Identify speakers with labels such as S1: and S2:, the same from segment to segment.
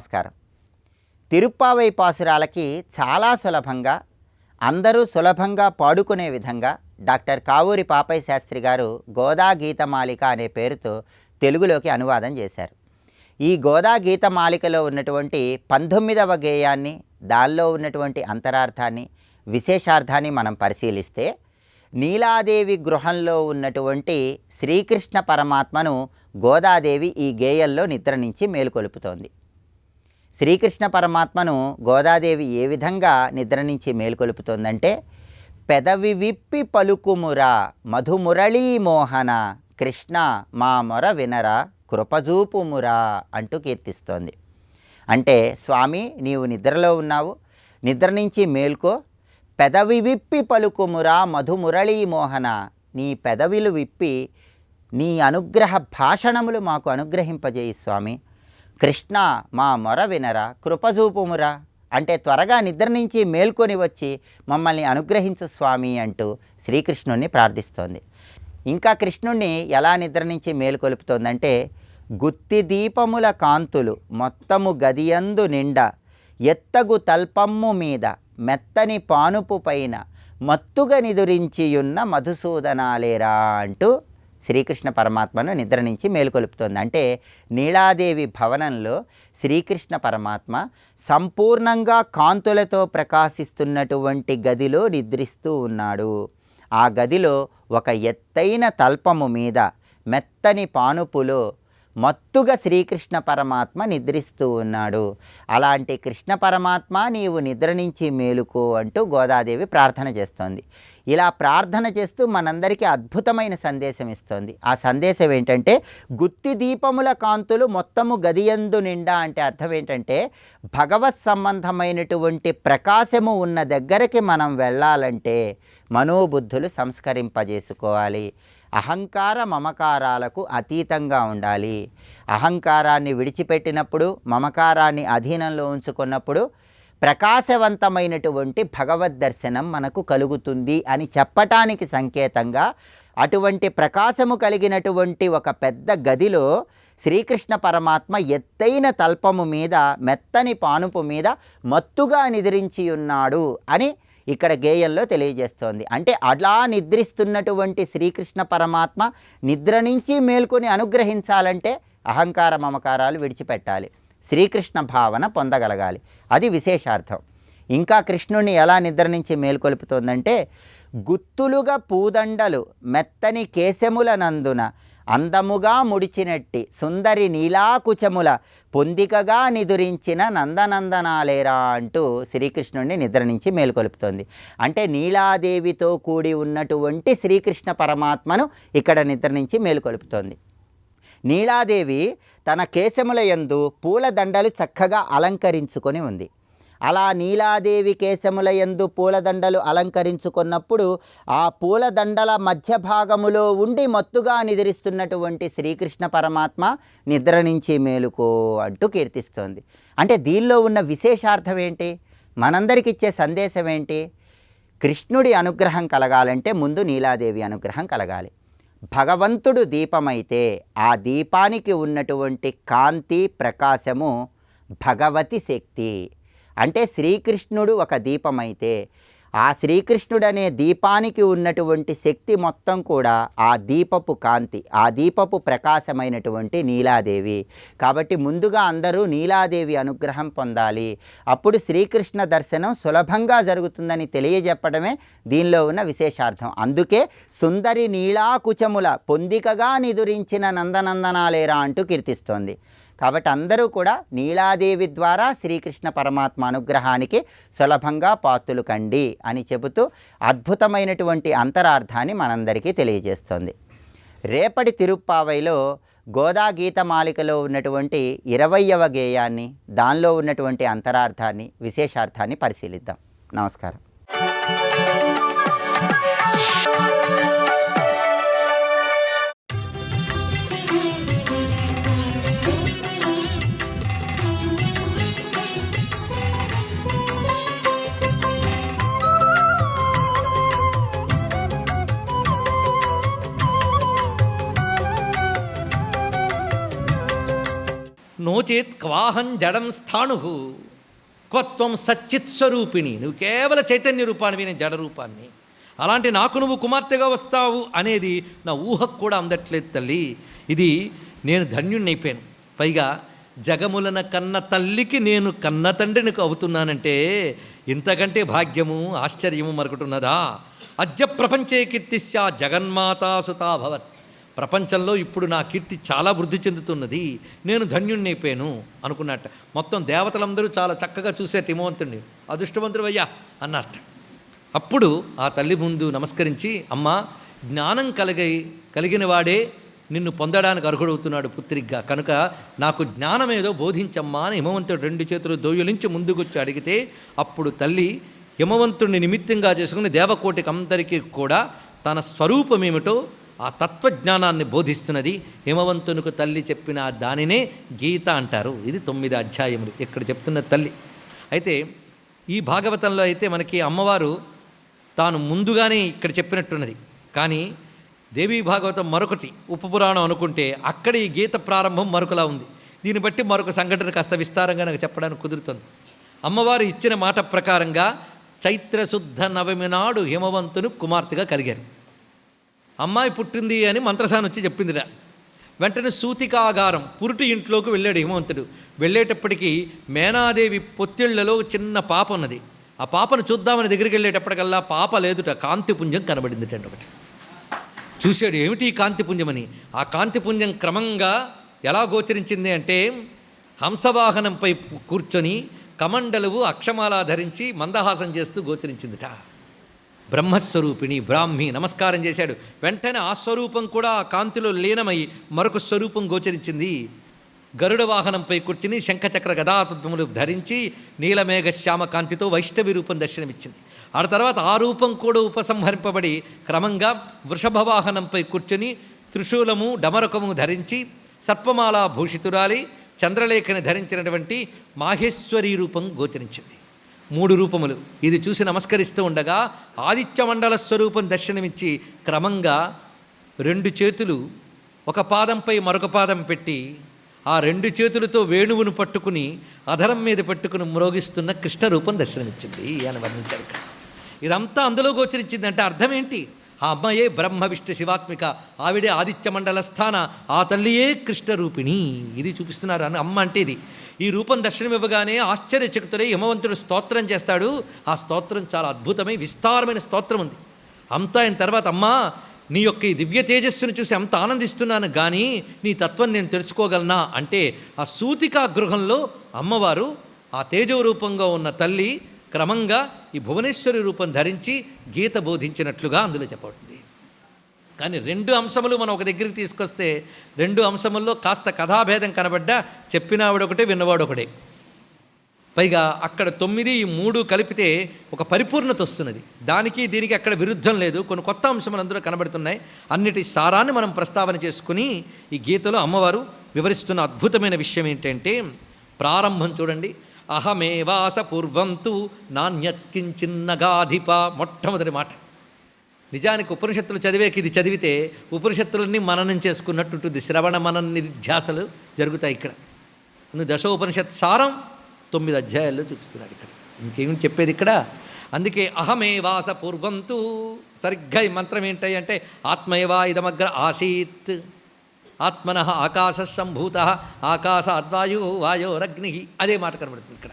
S1: నమస్కారం. తిరుప్పావై పాసురాలకి చాలా సులభంగా అందరూ సులభంగా పాడుకునే విధంగా డాక్టర్ కావూరి పాపయ్య శాస్త్రి గారు గోదా గీతమాలిక అనే పేరుతో తెలుగులోకి అనువాదం చేశారు. ఈ గోదా గీతమాలికలో ఉన్నటువంటి 19వ గేయాన్ని, దానిలో ఉన్నటువంటి అంతరార్థాన్ని, విశేషార్థాన్ని మనం పరిశీలిస్తే నీలాదేవి గృహంలో ఉన్నటువంటి శ్రీకృష్ణ పరమాత్మను గోదాదేవి ఈ గేయంలో నిద్ర నుంచి మేలుకొలుపుతోంది. శ్రీకృష్ణ పరమాత్మను గోదాదేవి ఏ విధంగా నిద్ర నుంచి మేలుకొలుపుతోందంటే, పెదవి విప్పి పలుకుమురా మధుమురళీ మోహన కృష్ణ మా మొర వినరా కృపజూపుమురా అంటూ కీర్తిస్తోంది. అంటే స్వామి, నీవు నిద్రలో ఉన్నావు, నిద్ర నుంచి మేల్కో, పెదవి విప్పి పలుకుమురా మధుమురళీ మోహన, నీ పెదవిలు విప్పి నీ అనుగ్రహ భాషణములు మాకు అనుగ్రహింపజేయి స్వామి. కృష్ణ మా మొర వినరా కృపజూపుమురా, అంటే త్వరగా నిద్ర నుంచి మేల్కొని వచ్చి మమ్మల్ని అనుగ్రహించు స్వామి అంటూ శ్రీకృష్ణుణ్ణి ప్రార్థిస్తోంది. ఇంకా కృష్ణుణ్ణి ఎలా నిద్ర నుంచి మేలుకొలుపుతోందంటే, గుత్తి దీపముల కాంతులు మొత్తము గదియందు నిండా ఎత్తగు తల్పమ్ము మీద మెత్తని పానుపు పైన మత్తుగా నిదురించియున్న మధుసూదనాలేరా అంటూ శ్రీకృష్ణ పరమాత్మను నిద్ర నుంచి మేలుకొలుపుతోంది. అంటే నీలాదేవి భవనంలో శ్రీకృష్ణ పరమాత్మ సంపూర్ణంగా కాంతులతో ప్రకాశిస్తున్నటువంటి గదిలో నిద్రిస్తూ ఉన్నాడు. ఆ గదిలో ఒక ఎత్తైన తల్పము మీద మెత్తని పానుపులో మత్తుగా శ్రీకృష్ణ పరమాత్మ నిద్రిస్తూ ఉన్నాడు. అలాంటి కృష్ణ పరమాత్మ నీవు నిద్ర నుంచి మేలుకో అంటూ గోదాదేవి ప్రార్థన చేస్తోంది. ఇలా ప్రార్థన చేస్తూ మనందరికీ అద్భుతమైన సందేశం ఇస్తోంది. ఆ సందేశం ఏంటంటే, గుత్తి దీపముల కాంతులు మొత్తము గదియందు నిండా అంటే అర్థం ఏంటంటే, భగవత్ సంబంధమైనటువంటి ప్రకాశము ఉన్న దగ్గరికి మనం వెళ్ళాలంటే మనోబుద్ధులు సంస్కరింపజేసుకోవాలి. అహంకార మమకారాలకు అతీతంగా ఉండాలి. అహంకారాన్ని విడిచిపెట్టినప్పుడు, మమకారాన్ని అధీనంలో ఉంచుకున్నప్పుడు ప్రకాశవంతమైనటువంటి భగవద్ దర్శనం మనకు కలుగుతుంది అని చెప్పటానికి సంకేతంగా అటువంటి ప్రకాశము కలిగినటువంటి ఒక పెద్ద గదిలో శ్రీకృష్ణ పరమాత్మ ఎత్తైన తల్పము మీద మెత్తని పానుపు మీద మత్తుగా నిద్రించి ఉన్నాడు అని ఇక్కడ గేయంలో తెలియజేస్తోంది. అంటే అలా నిద్రిస్తున్నటువంటి శ్రీకృష్ణ పరమాత్మ నిద్ర నుంచి మేల్కొని అనుగ్రహించాలంటే అహంకార మమకారాలు విడిచిపెట్టాలి, శ్రీకృష్ణ భావన పొందగలగాలి. అది విశేషార్థం. ఇంకా కృష్ణుని ఎలా నిద్ర నుంచి మేల్కొలుపుతోందంటే, గుత్తులుగా పూదండలు మెత్తని కేశముల నందున అందముగా ముడిచినట్టి సుందరి నీలాకుచముల పొందికగా నిదురించిన నందనందనాలేరా అంటూ శ్రీకృష్ణుడిని నిద్ర నుంచి మేలుకొలుపుతోంది. అంటే నీలాదేవితో కూడి ఉన్నటువంటి శ్రీకృష్ణ పరమాత్మను ఇక్కడ నిద్ర నుంచి మేలుకొలుపుతోంది. నీలాదేవి తన కేశముల యందు పూలదండలు చక్కగా అలంకరించుకొని ఉంది. అలా నీలాదేవి కేశముల యందు పూలదండలు అలంకరించుకున్నప్పుడు ఆ పూలదండల మధ్య భాగములో ఉండి మత్తుగా నిద్రిస్తున్నటువంటి శ్రీకృష్ణ పరమాత్మ నిద్ర నుంచి మేలుకో అంటూ కీర్తిస్తోంది. అంటే దీనిలో ఉన్న విశేషార్థం ఏంటి, మనందరికి ఇచ్చే సందేశం ఏంటి? కృష్ణుడి అనుగ్రహం కలగాలంటే ముందు నీలాదేవి అనుగ్రహం కలగాలి. భగవంతుడు దీపమైతే ఆ దీపానికి ఉన్నటువంటి కాంతి ప్రకాశము భగవతి శక్తి. అంటే శ్రీకృష్ణుడు ఒక దీపమైతే ఆ శ్రీకృష్ణుడు అనే దీపానికి ఉన్నటువంటి శక్తి మొత్తం కూడా ఆ దీపపు కాంతి, ఆ దీపపు ప్రకాశమైనటువంటి నీలాదేవి. కాబట్టి ముందుగా అందరూ నీలాదేవి అనుగ్రహం పొందాలి. అప్పుడు శ్రీకృష్ణ దర్శనం సులభంగా జరుగుతుందని తెలియజెప్పడమే దీనిలో ఉన్న విశేషార్థం. అందుకే సుందరి నీలాకుచముల పొందికగా నిదురించిన నందనందనాలేరా అంటూ కీర్తిస్తోంది. కాబట్టి అందరూ కూడా నీలాదేవి ద్వారా శ్రీకృష్ణ పరమాత్మ అనుగ్రహానికి సులభంగా పాత్రులు కండి అని చెబుతూ అద్భుతమైనటువంటి అంతరార్థాన్ని మనందరికీ తెలియజేస్తోంది. రేపటి తిరుప్పావైలో గోదా గీతమాలికలో ఉన్నటువంటి 20వ గేయాన్ని, దానిలో ఉన్నటువంటి అంతరార్థాన్ని, విశేషార్థాన్ని పరిశీలిద్దాం. నమస్కారం.
S2: नो నోచేత్ క్వాహం జడం స్థాణు క్వత్వం సచ్చిత్ స్వరూపిణి, నువ్వు కేవల చైతన్య రూపానివి, నేను జడ రూపాన్ని. అలాంటి నాకు నువ్వు కుమార్తెగా వస్తావు అనేది నా ఊహకు కూడా అందట్లేదు తల్లి. ఇది నేను ధన్యుణ్ణైపోయాను. పైగా జగములన కన్న తల్లికి నేను కన్న తండ్రిని అవుతున్నానంటే ఇంతకంటే భాగ్యము ఆశ్చర్యము మరొకటున్నదా? అద్య ప్రపంచే కీర్తిస్యా జగన్మాతా సుతాభవత్. ప్రపంచంలో ఇప్పుడు నా కీర్తి చాలా వృద్ధి చెందుతున్నది, నేను ధన్యుణ్ణైపోయాను అనుకున్నట్ట. మొత్తం దేవతలందరూ చాలా చక్కగా చూసే హిమవంతుడిని, అదృష్టవంతుడు అయ్యా అన్నట్ట. అప్పుడు ఆ తల్లి ముందు నమస్కరించి, అమ్మా, జ్ఞానం కలిగిన వాడే నిన్ను పొందడానికి అర్హుడవుతున్నాడు పుత్రిగ్గా, కనుక నాకు జ్ఞానమేదో బోధించమ్మా అని హిమవంతుడు 2 చేతులు దోయులించి ముందుకొచ్చి అడిగితే, అప్పుడు తల్లి హిమవంతుడిని నిమిత్తంగా చేసుకుని దేవకోటికి అందరికీ కూడా తన స్వరూపమేమిటో ఆ తత్వజ్ఞానాన్ని బోధిస్తున్నది. హిమవంతునికి తల్లి చెప్పిన దానినే గీత అంటారు. ఇది 9 అధ్యాయములు ఇక్కడ చెప్తున్న తల్లి. అయితే ఈ భాగవతంలో అయితే మనకి అమ్మవారు తాను ముందుగానే ఇక్కడ చెప్పినట్టున్నది. కానీ దేవీ భాగవతం మరొకటి ఉపపురాణం అనుకుంటే అక్కడ ఈ గీత ప్రారంభం మరొకలా ఉంది. దీన్ని బట్టి మరొక సంఘటన కాస్త విస్తారంగా నాకు చెప్పడానికి కుదురుతుంది. అమ్మవారు ఇచ్చిన మాట ప్రకారంగా చైత్రశుద్ధ నవమి నాడు హిమవంతుని కుమార్తెగా కలిగారు. అమ్మాయి పుట్టింది అని మంత్రసాని వచ్చి చెప్పిందిరా. వెంటనే సూతికాగారం పురుటి ఇంట్లోకి వెళ్ళాడు హిమవంతుడు. వెళ్ళేటప్పటికీ మేనాదేవి పొత్తిళ్లలో చిన్న పాప ఉన్నది. ఆ పాపను చూద్దామని దగ్గరికి వెళ్ళేటప్పటికల్లా పాప లేదుట, కాంతిపుంజం కనబడిందిటండి. ఒకటి చూశాడు, ఏమిటి ఈ కాంతిపుంజమని. ఆ కాంతిపుంజం క్రమంగా ఎలా గోచరించింది అంటే, హంసవాహనంపై కూర్చొని కమండలువు అక్షమాల ధరించి మందహాసం చేస్తూ గోచరించిందిట. బ్రహ్మస్వరూపిణి బ్రాహ్మి నమస్కారం చేశాడు. వెంటనే ఆ స్వరూపం కూడా ఆ కాంతిలో లీనమై మరొక స్వరూపం గోచరించింది. గరుడ వాహనంపై కూర్చుని శంఖచక్ర గదాపద్మములు ధరించి నీలమేఘ శ్యామ కాంతితో వైష్ణవి రూపం దర్శనమిచ్చింది. ఆ తర్వాత ఆ రూపం కూడా ఉపసంహరింపబడి క్రమంగా వృషభ వాహనంపై కూర్చొని త్రిశూలము డమరకము ధరించి సర్పమాలా భూషితురాలి చంద్రలేఖని ధరించినటువంటి మాహేశ్వరీ రూపం గోచరించింది. 3 రూపములు. ఇది చూసి నమస్కరిస్తూ ఉండగా ఆదిత్యమండల స్వరూపం దర్శనమిచ్చి క్రమంగా 2 చేతులు ఒక పాదంపై మరొక పాదం పెట్టి ఆ 2 చేతులతో వేణువును పట్టుకుని అధరం మీద పట్టుకుని మ్రోగిస్తున్న కృష్ణ రూపం దర్శనమిచ్చింది అని వర్ణించారు. ఇదంతా అందులో గోచరించింది. అంటే అర్థం ఏంటి? ఆ అమ్మాయే బ్రహ్మ విష్ణు శివాత్మిక, ఆవిడే ఆదిత్యమండల స్థాన, ఆ తల్లియే కృష్ణరూపిణి. ఇది చూపిస్తున్నారు అని అమ్మ అంటే ఇది. ఈ రూపం దర్శనం ఇవ్వగానే ఆశ్చర్యచకితుడై హిమవంతుడు స్తోత్రం చేస్తాడు. ఆ స్తోత్రం చాలా అద్భుతమై విస్తారమైన స్తోత్రం ఉంది. అంతా అయిన తర్వాత, అమ్మా, నీ యొక్క ఈ దివ్య తేజస్సును చూసి అంత ఆనందిస్తున్నాను, కానీ నీ తత్వం నేను తెలుసుకోగలనా అంటే, ఆ సూతికా గృహంలో అమ్మవారు ఆ తేజో రూపంగా ఉన్న తల్లి క్రమంగా ఈ భువనేశ్వరి రూపం ధరించి గీత బోధించినట్లుగా అందులో చెప్పబడింది. కానీ 2 అంశములు మనం ఒక దగ్గరికి తీసుకొస్తే 2 అంశముల్లో కాస్త కథాభేదం కనబడ్డా చెప్పినావిడ ఒకటే, విన్నవాడు ఒకటే. పైగా అక్కడ 9 ఈ 3 కలిపితే ఒక పరిపూర్ణత వస్తున్నది. దానికి దీనికి అక్కడ విరుద్ధం లేదు. కొన్ని కొత్త అంశములు అందులో కనబడుతున్నాయి. అన్నిటి సారాన్ని మనం ప్రస్తావన చేసుకుని ఈ గీతలో అమ్మవారు వివరిస్తున్న అద్భుతమైన విషయం ఏంటంటే, ప్రారంభం చూడండి. అహమేవాస పూర్వంతు నాణ్యత్కించిన్నగాధిప. మొట్టమొదటి మాట. నిజానికి ఉపనిషత్తులు చదివేకి ఇది చదివితే ఉపనిషత్తులన్నీ మననం చేసుకున్నట్టుంటుంది. శ్రవణ మనన నిధ్యాసలు జరుగుతాయి ఇక్కడ. దశోపనిషత్ సారం 9 అధ్యాయాల్లో చూపిస్తున్నాడు ఇక్కడ. ఇంకేమి చెప్పేది ఇక్కడ. అందుకే అహమేవాస పూర్వంతు. సరిగ్గా ఈ మంత్రం ఏంటి అంటే, ఆత్మేవా ఇదమగ్ర ఆసీత్, ఆత్మన ఆకాశ సంభూత, ఆకాశ అద్వాయు వాయోరగ్ని. అదే మాట కనబడుతుంది ఇక్కడ.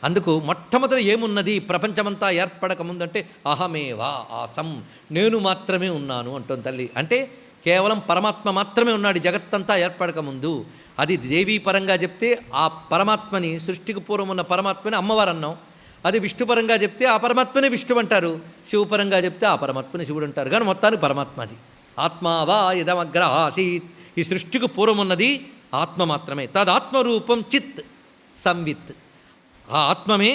S2: అందుకు మొట్టమొదటి ఏమున్నది ప్రపంచమంతా ఏర్పడక ముందంటే అహమేవా ఆసం, నేను మాత్రమే ఉన్నాను అంటోంది తల్లి. అంటే కేవలం పరమాత్మ మాత్రమే ఉన్నాడు జగత్తంతా ఏర్పడక ముందు. అది దేవీ పరంగా చెప్తే ఆ పరమాత్మని, సృష్టికి పూర్వం ఉన్న పరమాత్మని అమ్మవారు అన్నాం. అది విష్ణుపరంగా చెప్తే ఆ పరమాత్మనే విష్ణువు అంటారు, శివపరంగా చెప్తే ఆ పరమాత్మని శివుడు అంటారు. కానీ మొత్తానికి పరమాత్మ అది. ఆత్మావా ఇదమగ్ర ఆసీత్. ఈ సృష్టికి పూర్వం ఉన్నది ఆత్మ మాత్రమే. తదాత్మరూపం చిత్ సంవిత్. ఆ ఆత్మమే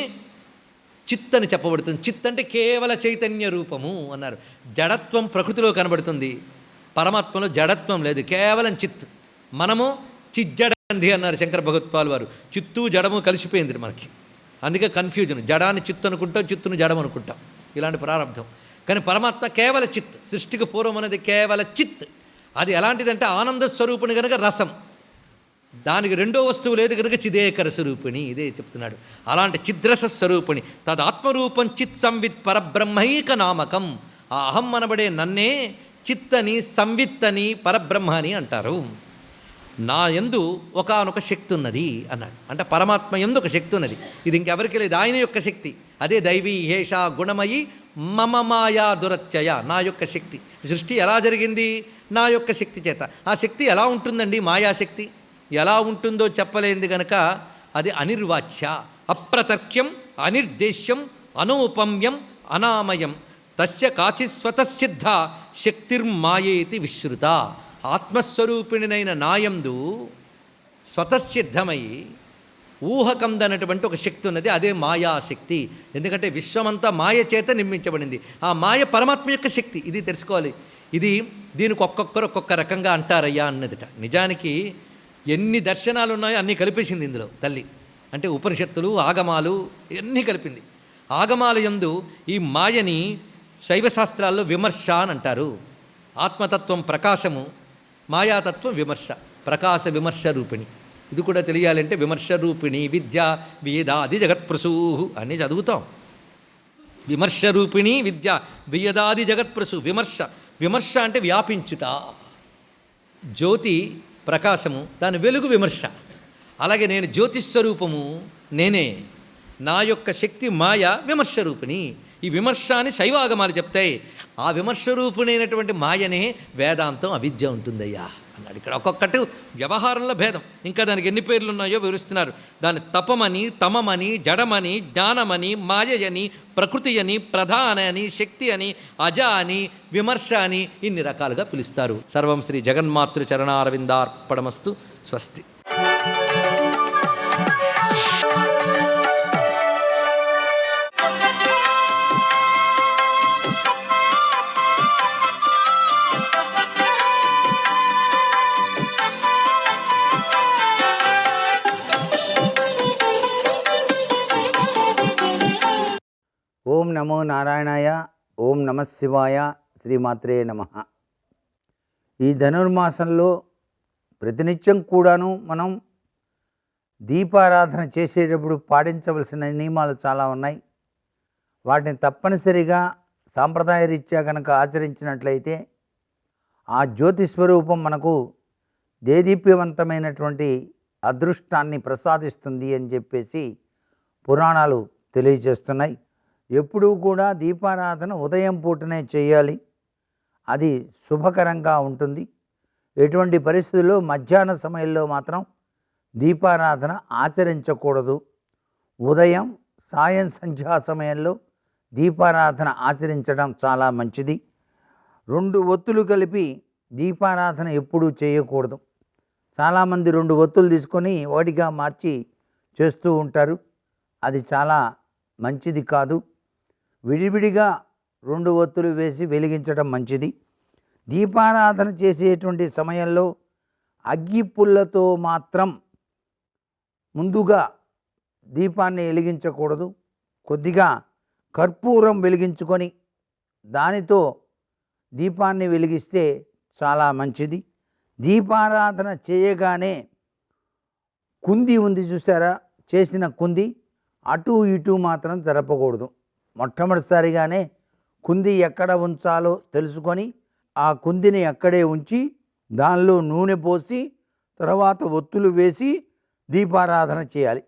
S2: చిత్ అని చెప్పబడుతుంది. చిత్ అంటే కేవల చైతన్య రూపము అన్నారు. జడత్వం ప్రకృతిలో కనబడుతుంది, పరమాత్మలో జడత్వం లేదు, కేవలం చిత్. మనము చిజ్జడంది అన్నారు శంకర భగవత్పాల్ వారు. చిత్తు జడము కలిసిపోయింది మనకి, అందుకే కన్ఫ్యూజన్. జడాన్ని చిత్తు అనుకుంటాం, చిత్తును జడం అనుకుంటాం, ఇలాంటి ప్రారంభం. కానీ పరమాత్మ కేవల చిత్. సృష్టికి పూర్వం అనేది కేవల చిత్. అది ఎలాంటిదంటే ఆనంద స్వరూపుని కనుక రసం. దానికి రెండో వస్తువు లేదు కనుక చిదేకర స్వరూపిణి, ఇదే చెప్తున్నాడు. అలాంటి చిద్రస స్వరూపిణి తదాత్మరూపం చిత్ సంవిత్ పరబ్రహ్మైక నామకం. ఆ అహం అనబడే నన్నే చిత్తని, సంవిత్తని, పరబ్రహ్మ అని అంటారు. నా యందు ఒకానొక శక్తి ఉన్నది అన్నాడు. అంటే పరమాత్మ యందు ఒక శక్తి ఉన్నది, ఇది ఇంకెవరికి లేదు, ఆయన యొక్క శక్తి. అదే దైవీ హేష గుణమయి మమ మాయా దురత్యయ, నా యొక్క శక్తి. సృష్టి ఎలా జరిగింది? నా యొక్క శక్తి చేత. ఆ శక్తి ఎలా ఉంటుందండి? మాయాశక్తి ఎలా ఉంటుందో చెప్పలేంది గనక అది అనిర్వాచ్య, అప్రతర్క్యం, అనిర్దేశ్యం, అనౌపమ్యం, అనామయం. తస్య కాచిస్వతసిద్ధ శక్తిర్మాయేతి విశ్రుత. ఆత్మస్వరూపిణినైన నాయందు స్వతసిద్ధమై ఊహకందనటువంటి ఒక శక్తి ఉన్నది, అదే మాయాశక్తి. ఎందుకంటే విశ్వమంతా మాయ చేత నిర్మించబడింది. ఆ మాయ పరమాత్మ యొక్క శక్తి, ఇది తెలుసుకోవాలి. దీనికి ఒక్కొక్కరు ఒక్కొక్క రకంగా అంటారయ్యా అన్నదిట. నిజానికి ఎన్ని దర్శనాలు ఉన్నాయో అన్నీ కలిపేసింది ఇందులో తల్లి. అంటే ఉపనిషత్తులు, ఆగమాలు ఇవన్నీ కలిపింది. ఆగమాల యందు ఈ మాయని శైవశాస్త్రాల్లో విమర్శ అని అంటారు. ఆత్మతత్వం ప్రకాశము, మాయాతత్వం విమర్శ, ప్రకాశ విమర్శ రూపిణి. ఇది కూడా తెలియాలంటే విమర్శ రూపిణి విద్య వేదాది జగత్ప్రసూ అని చదువుతాం. విమర్శ రూపిణి విద్య వేదాది జగత్ప్రసూ. విమర్శ అంటే వ్యాపించుట. జ్యోతి ప్రకాశము, దాని వెలుగు విమర్శ. అలాగే నేను జ్యోతిస్వరూపము, నేనే, నా యొక్క శక్తి మాయ విమర్శ రూపిణి. ఈ విమర్శ అని శైవాగమాలు చెప్తాయి. ఆ విమర్శ రూపిణైనటువంటి మాయనే వేదాంతం అవిద్య ఉంటుందయ్యా అన్నాడు. ఇక్కడ ఒక్కొక్కటి వ్యవహారంలో భేదం. ఇంకా దానికి ఎన్ని పేర్లు ఉన్నాయో వివరిస్తున్నారు. దాన్ని తపమని, తమమని, జడమని, జ్ఞానమని, మాయని, ప్రకృతి అని, ప్రధాన అని, శక్తి అని, అజ అని, విమర్శ అని ఇన్ని రకాలుగా పిలుస్తారు. సర్వం శ్రీ జగన్మాతృ చరణారవిందార్పణమస్తు. స్వస్తి.
S3: ఓం నమో నారాయణాయ. ఓం నమ శివాయ. శ్రీమాత్రే నమ. ఈ ధనుర్మాసంలో ప్రతినిత్యం కూడాను మనం దీపారాధన చేసేటప్పుడు పాటించవలసిన నియమాలు చాలా ఉన్నాయి. వాటిని తప్పనిసరిగా సాంప్రదాయ రీత్యా కనుక ఆచరించినట్లయితే ఆ జ్యోతి స్వరూపం మనకు దేదీప్యవంతమైనటువంటి అదృష్టాన్ని ప్రసాదిస్తుంది అని చెప్పేసి పురాణాలు తెలియజేస్తున్నాయి. ఎప్పుడూ కూడా దీపారాధన ఉదయం పూటనే చేయాలి, అది శుభకరంగా ఉంటుంది. ఎటువంటి పరిస్థితుల్లో మధ్యాహ్న సమయంలో మాత్రం దీపారాధన ఆచరించకూడదు. ఉదయం, సాయం సంధ్యా సమయంలో దీపారాధన ఆచరించడం చాలా మంచిది. 2 ఒత్తులు కలిపి దీపారాధన ఎప్పుడూ చేయకూడదు. చాలామంది 2 ఒత్తులు తీసుకొని ఒకటిగా మార్చి చేస్తూ ఉంటారు. అది చాలా మంచిది కాదు. విడివిడిగా 2 ఒత్తులు వేసి వెలిగించడం మంచిది. దీపారాధన చేసేటువంటి సమయంలో అగ్గిపుల్లతో మాత్రం ముందుగా దీపాన్ని వెలిగించకూడదు. కొద్దిగా కర్పూరం వెలిగించుకొని దానితో దీపాన్ని వెలిగిస్తే చాలా మంచిది. దీపారాధన చేయగానే కుంది ఉంది చూసారా, చేసిన కుంది అటు ఇటు మాత్రం జరపకూడదు. మొట్టమొదటిసారిగానే కుంది ఎక్కడ ఉంచాలో తెలుసుకొని ఆ కుందిని అక్కడే ఉంచి దానిలో నూనె పోసి తర్వాత ఒత్తులు వేసి దీపారాధన చేయాలి.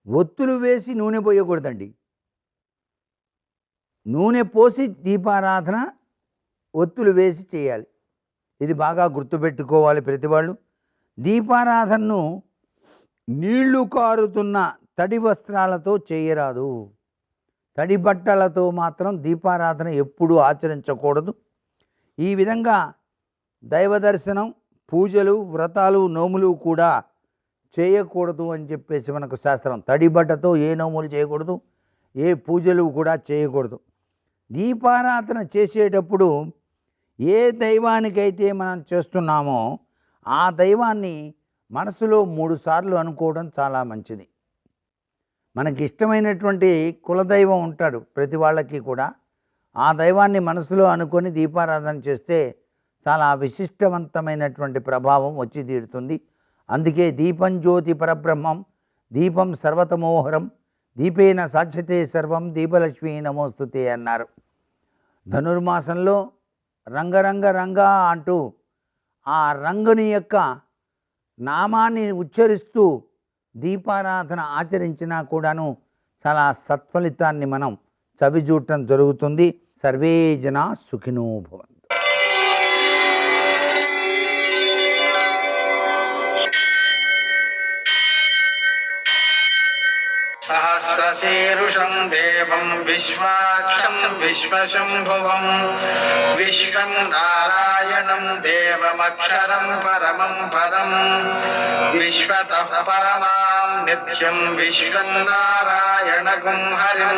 S3: ఒత్తులు వేసి నూనె పోయకూడదండి. నూనె పోసి దీపారాధన, ఒత్తులు వేసి చేయాలి. ఇది బాగా గుర్తుపెట్టుకోవాలి ప్రతి వాళ్ళు. దీపారాధనను నీళ్లు కారుతున్న తడి వస్త్రాలతో చేయరాదు. తడి బట్టలతో మాత్రం దీపారాధన ఎప్పుడూ ఆచరించకూడదు. ఈ విధంగా దైవ దర్శనం, పూజలు, వ్రతాలు, నోములు కూడా చేయకూడదు అని చెప్పేసి మనకు శాస్త్రం. తడి బట్టతో ఏ నోములు చేయకూడదు, ఏ పూజలు కూడా చేయకూడదు. దీపారాధన చేసేటప్పుడు ఏ దైవానికైతే మనం చేస్తున్నామో ఆ దైవాన్ని మనసులో 3 సార్లు అనుకోవడం చాలా మంచిది. మనకి ఇష్టమైనటువంటి కులదైవం ఉంటాడు ప్రతి వాళ్ళకి కూడా. ఆ దైవాన్ని మనసులో అనుకొని దీపారాధన చేస్తే చాలా విశిష్టవంతమైనటువంటి ప్రభావం వచ్చి తీరుతుంది. అందుకే దీపం జ్యోతి పరబ్రహ్మం, దీపం సర్వతమోహరం, దీపేన సాక్షతే సర్వం, దీపలక్ష్మీ నమోస్తుతే అన్నారు. ధనుర్మాసంలో రంగరంగ రంగా అంటూ ఆ రంగుని యొక్క నామాన్ని ఉచ్చరిస్తూ దీపారాధన ఆచరించినా కూడాను చాలా సత్ఫలితాన్ని మనం చవిచూడటం జరుగుతుంది. సర్వే జనా సుఖినో భవంతు.
S4: सहस्रशीर्षं देवं विश्वाक्षं विश्वशम्भुवं विश्वं नारायणं देवमक्षरं परमं पदं विश्वतः परमां नित्यं विश्वं नारायणगुं हरिं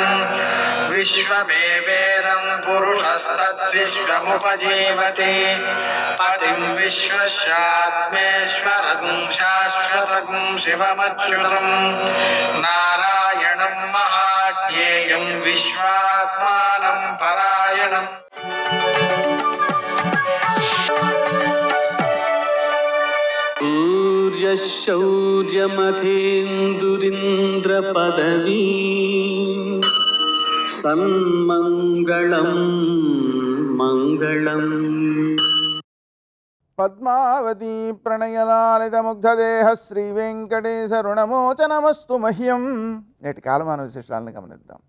S4: विश्वमेवेदं पुरुषस्तद्विश्वमुपजीवति पतिं विश्वस्यात्मेश्वरं शाश्वतं शिवमच्युतं नारायणं महाज्ञेयं विश्वात्मानं परायणम्.
S5: सूर्यशौर्यमथेन्दुरिन्द्रपदवी सन्मङ्गलं मङ्गलम्.
S6: పద్మావతీ ప్రణయలాలితముగ్ధదేహ శ్రీ వెంకటేశ రుణమోచనమస్తు మహ్యం. నేటి కాలమాన విశేషాలను గమనిద్దాం.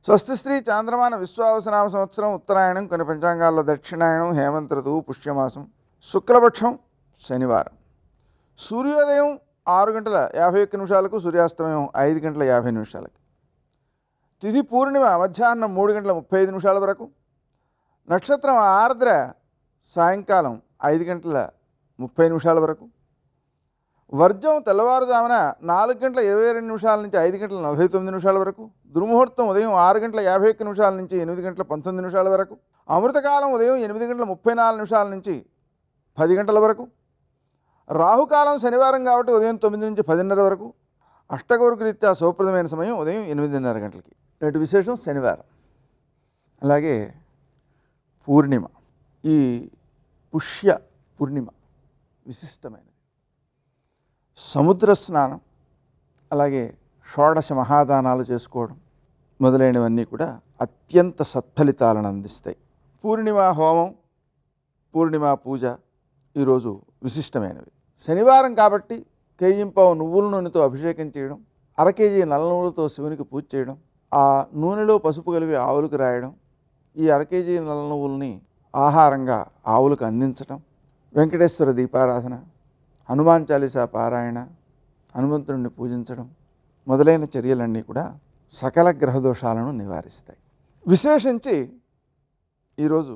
S6: స్వస్తి శ్రీ చాంద్రమాన విశ్వావసనామ సంవత్సరం ఉత్తరాయణం, కొన్ని పంచాంగాల్లో దక్షిణాయనం, హేమంత ఋతువు, పుష్యమాసం, శుక్లపక్షం, శనివారం. సూర్యోదయం 6:51 సూర్యాస్తమయం 5:50. తిథి పూర్ణిమ మధ్యాహ్నం 3:35 వరకు. నక్షత్రం ఆర్ద్ర సాయంకాలం 5:30 వరకు. వర్జం తెల్లవారుజామున 4:22 నుంచి 5:49 వరకు. దుర్ముహూర్తం ఉదయం 6:51 నుంచి 8:19 వరకు. అమృతకాలం ఉదయం 8:34 నుంచి 10 గంటల వరకు. రాహుకాలం శనివారం కాబట్టి ఉదయం 9 నుంచి 10:30 వరకు. అష్టగౌరుకు రీత్యా శుభప్రదమైన సమయం ఉదయం 8:30 గంటలకి. నేటి విశేషం శనివారం. అలాగే పూర్ణిమ. ఈ పుష్య పూర్ణిమ విశిష్టమైనది. సముద్ర స్నానం, అలాగే షోడశ మహాదానాలు చేసుకోవడం మొదలైనవన్నీ కూడా అత్యంత సత్ఫలితాలను అందిస్తాయి. పూర్ణిమ హోమం, పూర్ణిమ పూజ ఈరోజు విశిష్టమైనవి. శనివారం కాబట్టి కేజింపావు నువ్వుల నూనెతో అభిషేకం చేయడం, 1/2 కేజీ నల్ల నువ్వులతో శివునికి పూజ చేయడం, ఆ నూనెలో పసుపు కలిపి ఆవులకు రాయడం, ఈ 1/2 కేజీ నల్ల నువ్వుల్ని ఆహారంగా ఆవులకు అందించటం, వెంకటేశ్వర దీపారాధన, హనుమాన్ చాలీసా పారాయణ, హనుమంతుడిని పూజించడం మొదలైన చర్యలన్నీ కూడా సకల గ్రహదోషాలను నివారిస్తాయి. విశేషించి ఈరోజు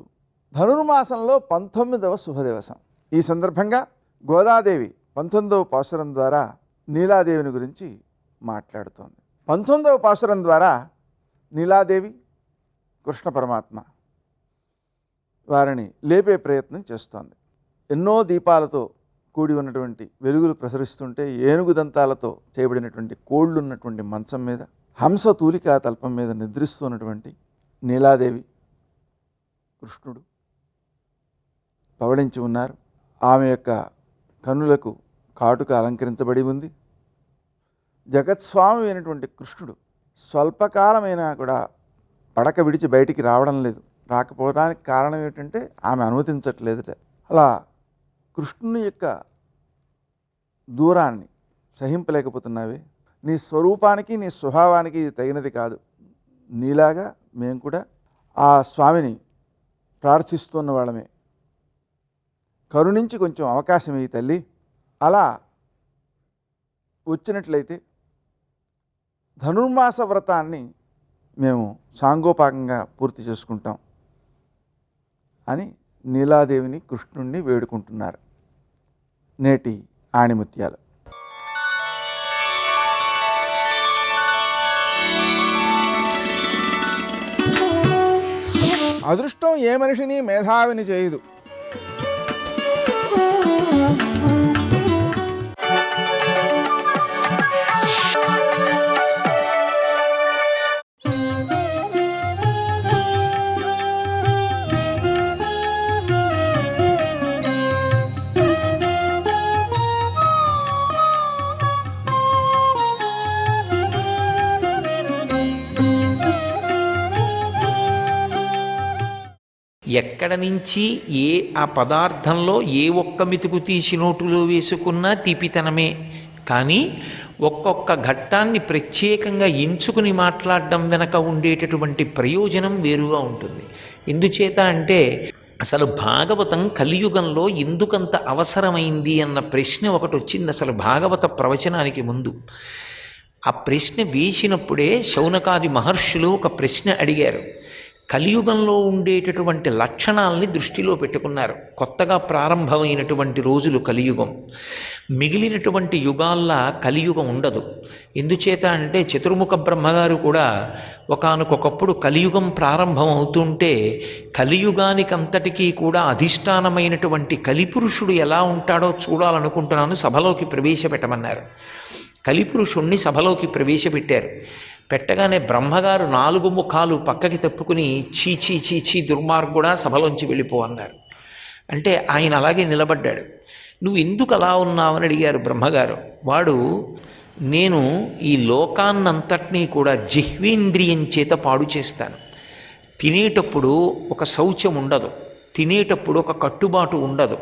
S6: ధనుర్మాసంలో 19వ శుభదివసం. ఈ సందర్భంగా గోదాదేవి 19వ పాశురం ద్వారా నీలాదేవిని గురించి మాట్లాడుతోంది. 19వ పాశురం ద్వారా నీలాదేవి కృష్ణ పరమాత్మ వారిని లేపే ప్రయత్నం చేస్తోంది. ఎన్నో దీపాలతో కూడి ఉన్నటువంటి వెలుగులు ప్రసరిస్తుంటే ఏనుగు దంతాలతో చేయబడినటువంటి కోళ్ళు ఉన్నటువంటి మంచం మీద, హంస తూలికా తల్పం మీద నిద్రిస్తున్నటువంటి నీలాదేవి, కృష్ణుడు పవళించి ఉన్నారు. ఆమె యొక్క కన్నులకు కాటుక అలంకరించబడి ఉంది. జగత్స్వామి అయినటువంటి కృష్ణుడు స్వల్పకాలమైనా కూడా పడక విడిచి బయటికి రావడం లేదు. రాకపోవడానికి కారణం ఏమిటంటే ఆమె అనుమతించట్లేదుట. అలా కృష్ణుని యొక్క దూరాన్ని సహింపలేకపోతున్నావే. నీ స్వరూపానికి, నీ స్వభావానికి ఇది తగినది కాదు. నీలాగా మేము కూడా ఆ స్వామిని ప్రార్థిస్తున్న వాళ్ళమే. కరుణించి కొంచెం అవకాశం ఇయ్యి తల్లి. అలా వచ్చినట్లయితే ధనుర్మాస వ్రతాన్ని మేము సాంగోపాకంగా పూర్తి చేసుకుంటాం అని నీలాదేవిని, కృష్ణుణ్ణి వేడుకుంటున్నారు నేటి ఆణిముత్యాలు. అదృష్టం ఏ మనిషిని మేధావిని చేయదు.
S7: ఎక్కడ నుంచి ఆ పదార్థంలో ఏ ఒక్క మెతుకు తీసి నోటులో వేసుకున్నా తీపితనమే. కానీ ఒక్కొక్క ఘట్టాన్ని ప్రత్యేకంగా ఎంచుకుని మాట్లాడడం వెనక ఉండేటటువంటి ప్రయోజనం వేరుగా ఉంటుంది. ఎందుచేత అంటే అసలు భాగవతం కలియుగంలో ఎందుకంత అవసరమైంది అన్న ప్రశ్న ఒకటి వచ్చింది అసలు భాగవత ప్రవచనానికి ముందు. ఆ ప్రశ్న వేసినప్పుడే శౌనకాది మహర్షులు ఒక ప్రశ్న అడిగారు. కలియుగంలో ఉండేటటువంటి లక్షణాలని దృష్టిలో పెట్టుకున్నారు. కొత్తగా ప్రారంభమైనటువంటి రోజులు కలియుగం. మిగిలినటువంటి యుగాల్లా కలియుగం ఉండదు. ఎందుచేత అంటే చతుర్ముఖ బ్రహ్మగారు కూడా ఒకానొకప్పుడు కలియుగం ప్రారంభం అవుతుంటే కలియుగానికంతటికీ కూడా అధిష్టానమైనటువంటి కలిపురుషుడు ఎలా ఉంటాడో చూడాలనుకుంటున్నాను, సభలోకి ప్రవేశపెట్టమన్నారు. కలిపురుషుణ్ణి సభలోకి ప్రవేశపెట్టారు. పెట్టగానే బ్రహ్మగారు 4 ముఖాలు పక్కకి తప్పుకుని చీచీ చీచీ దుర్మార్గుడా సభలోంచి వెళ్ళిపో అన్నారు. అంటే ఆయన అలాగే నిలబడ్డాడు. నువ్వు ఎందుకు అలా ఉన్నావని అడిగారు బ్రహ్మగారు. వాడు నేను ఈ లోకాన్నంతటినీ కూడా జిహ్వేంద్రియం చేత పాడు చేస్తాను. తినేటప్పుడు ఒక శౌచం ఉండదు, తినేటప్పుడు ఒక కట్టుబాటు ఉండదు,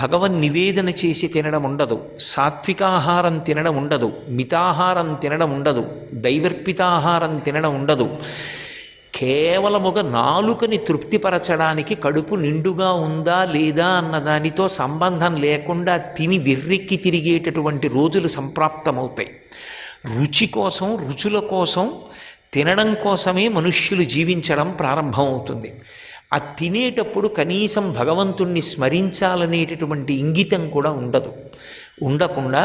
S7: భగవన్ నివేదన చేసి తినడం ఉండదు, సాత్వికాహారం తినడం ఉండదు, మితాహారం తినడం ఉండదు, దైవర్పితాహారం తినడం ఉండదు. కేవలముగ నాలుకని తృప్తిపరచడానికి కడుపు నిండుగా ఉందా లేదా అన్న దానితో సంబంధం లేకుండా తిని వెర్రెక్కి తిరిగేటటువంటి రోజులు సంప్రాప్తమవుతాయి. రుచి కోసం, రుచుల కోసం, తినడం కోసమే మనుష్యులు జీవించడం ప్రారంభమవుతుంది. ఆ తినేటప్పుడు కనీసం భగవంతుణ్ణి స్మరించాలనేటటువంటి ఇంగితం కూడా ఉండదు. ఉండకుండా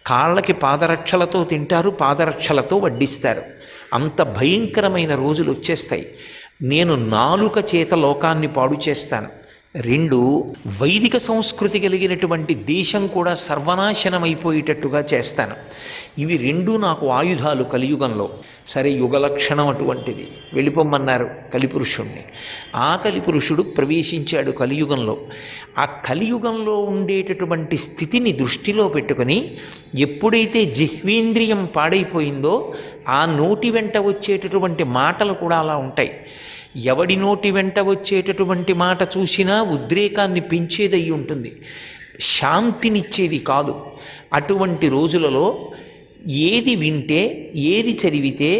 S7: కాళ్ళకి పాదరక్షలతో తింటారు, పాదరక్షలతో వడ్డిస్తారు. అంత భయంకరమైన రోజులు వచ్చేస్తాయి. నేను నాలుక చేత లోకాన్ని పాడు చేస్తాను. 2, వైదిక సంస్కృతి కలిగినటువంటి దేశం కూడా సర్వనాశనమైపోయేటట్టుగా చేస్తాను. ఇవి 2 నాకు ఆయుధాలు కలియుగంలో. సరే, యుగలక్షణం అటువంటిది. వెళ్ళిపోమ్మన్నారు కలిపురుషుణ్ణి. ఆ కలిపురుషుడు ప్రవేశించాడు కలియుగంలో. ఆ కలియుగంలో ఉండేటటువంటి స్థితిని దృష్టిలో పెట్టుకొని ఎప్పుడైతే జిహ్వేంద్రియం పాడైపోయిందో ఆ నోటి వెంట వచ్చేటటువంటి మాటలు కూడా అలా ఉంటాయి. ఎవడి నోటి వెంట వచ్చేటటువంటి మాట చూసినా ఉద్రేకాన్ని పెంచేదయ్యి ఉంటుంది, శాంతినిచ్చేది కాదు. అటువంటి రోజులలో ఏది వింటే, ఏది చదివితే,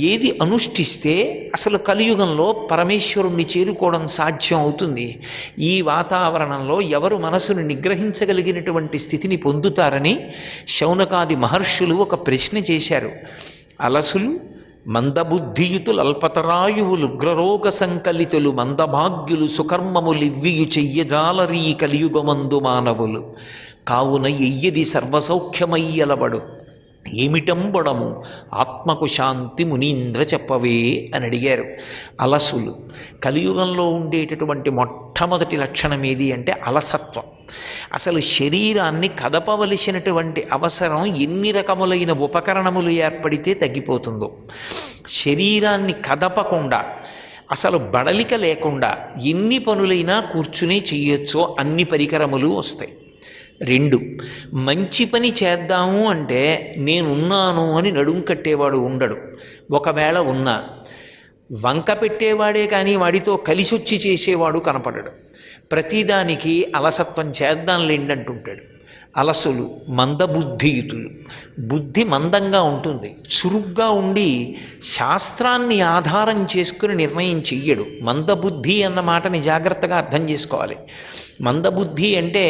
S7: ఏది అనుష్ఠిస్తే అసలు కలియుగంలో పరమేశ్వరుణ్ణి చేరుకోవడం సాధ్యం అవుతుంది. ఈ వాతావరణంలో ఎవరు మనసును నిగ్రహించగలిగినటువంటి స్థితిని పొందుతారని శౌనకాది మహర్షులు ఒక ప్రశ్న చేశారు. అలసులు, మందబుద్ధియుతులు, అల్పతరాయువులు, ఉగ్రరోగ సంకలితులు, మందభాగ్యులు, సుకర్మములివ్వియు చెయ్యజాలరీ కలియుగమందు మానవులు. కావున ఎయ్యది సర్వసౌఖ్యమయ్యలబడు ఏమిటంబడము ఆత్మకు శాంతి మునీంద్ర చెప్పవే అని అడిగారు. అలసులు, కలియుగంలో ఉండేటటువంటి మొట్టమొదటి లక్షణం ఏది అంటే అలసత్వం. అసలు శరీరాన్ని కదపవలసినటువంటి అవసరం ఎన్ని రకములైన ఉపకరణములు ఏర్పడితే తగ్గిపోతుందో, శరీరాన్ని కదపకుండా అసలు బడలిక లేకుండా ఎన్ని పనులైనా కూర్చునే చేయొచ్చో అన్ని పరికరములు వస్తాయి. 2, మంచి పని చేద్దాము అంటే నేనున్నాను అని నడుం కట్టేవాడు ఉండడు. ఒకవేళ ఉన్నా వంక పెట్టేవాడే కానీ వాడితో కలిసొచ్చి చేసేవాడు కనపడడు. ప్రతిదానికి అలసత్వం చేద్దాంలేండి అంటుంటాడు. అలసులు, మందబుద్ధియుతులు, బుద్ధి మందంగా ఉంటుంది, చురుగ్గా ఉండి శాస్త్రాన్ని ఆధారం చేసుకుని నిర్ణయం చెయ్యడు. మందబుద్ధి అన్న మాటని జాగ్రత్తగా అర్థం చేసుకోవాలి. మందబుద్ధి అంటే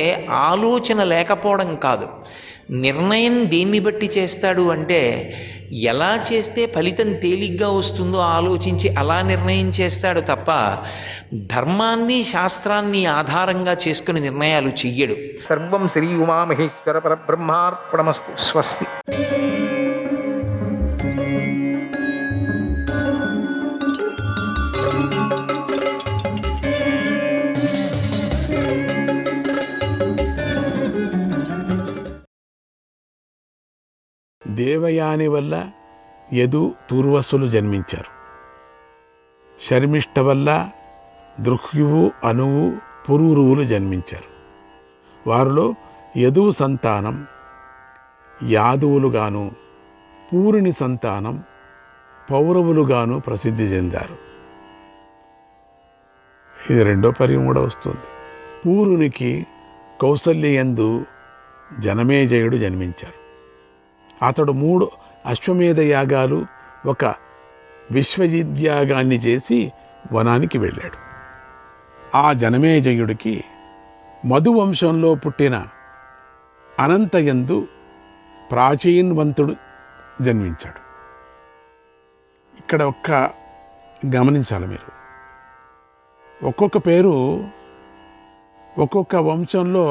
S7: ఆలోచన లేకపోవడం కాదు. నిర్ణయం దేన్ని బట్టి చేస్తాడు అంటే ఎలా చేస్తే ఫలితం తేలిగ్గా వస్తుందో ఆలోచించి అలా నిర్ణయం చేస్తాడు తప్ప ధర్మాన్ని శాస్త్రాన్ని ఆధారంగా చేసుకుని నిర్ణయాలు చెయ్యడు.
S8: సర్వం శ్రీ ఉమామహేశ్వర పరబ్రహ్మార్పణమస్తు. స్వస్తి.
S9: దేవయాని వల్ల యదు తూర్వసులు జన్మించారు. శర్మిష్ఠ వల్ల దృహ్యువు అనువు పురూరువులు జన్మించారు. వారిలో యదువు సంతానం యాదువులుగాను, పూరుని సంతానం పౌరవులుగాను ప్రసిద్ధి చెందారు. ఇది రెండో పర్యం కూడా వస్తుంది. పూరునికి కౌసల్యయందు జనమేజయుడు జన్మించారు. అతడు 3 అశ్వమేధ యాగాలు, ఒక విశ్వజిద్యాగాన్ని చేసి వనానికి వెళ్ళాడు. ఆ జనమేజయుడికి మధువంశంలో పుట్టిన అనంతయందు ప్రాచీన్వంతుడు జన్మించాడు. ఇక్కడ గమనించాలి మీరు, ఒక్కొక్క పేరు ఒక్కొక్క వంశంలో